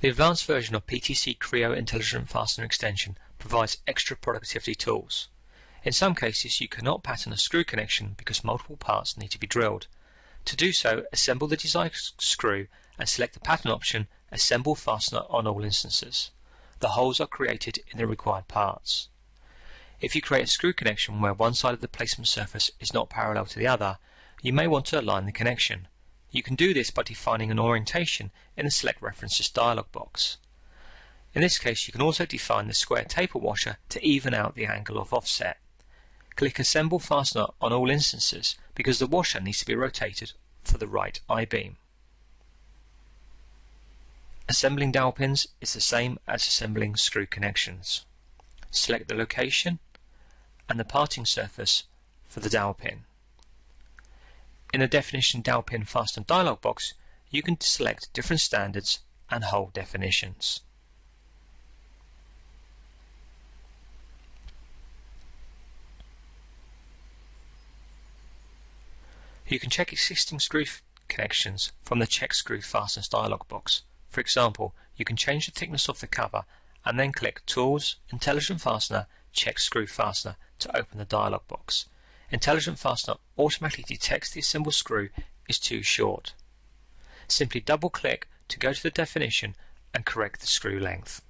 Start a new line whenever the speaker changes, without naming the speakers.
The advanced version of PTC Creo Intelligent Fastener extension provides extra productivity tools. In some cases you cannot pattern a screw connection because multiple parts need to be drilled. To do so, assemble the desired screw and select the pattern option Assemble Fastener on all instances. The holes are created in the required parts. If you create a screw connection where one side of the placement surface is not parallel to the other, you may want to align the connection. You can do this by defining an orientation in the Select References dialog box. In this case, you can also define the square taper washer to even out the angle of offset. Click Assemble Fastener on all instances because the washer needs to be rotated for the right I-beam. Assembling dowel pins is the same as assembling screw connections. Select the location and the parting surface for the dowel pin. In the Definition Dowel Pin Fastener dialog box, you can select different standards and hole definitions. You can check existing screw connections from the Check Screw Fasteners dialog box. For example, you can change the thickness of the cover and then click Tools, Intelligent Fastener, Check Screw Fastener to open the dialog box. Intelligent Fastener automatically detects the assembled screw is too short. Simply double click to go to the definition and correct the screw length.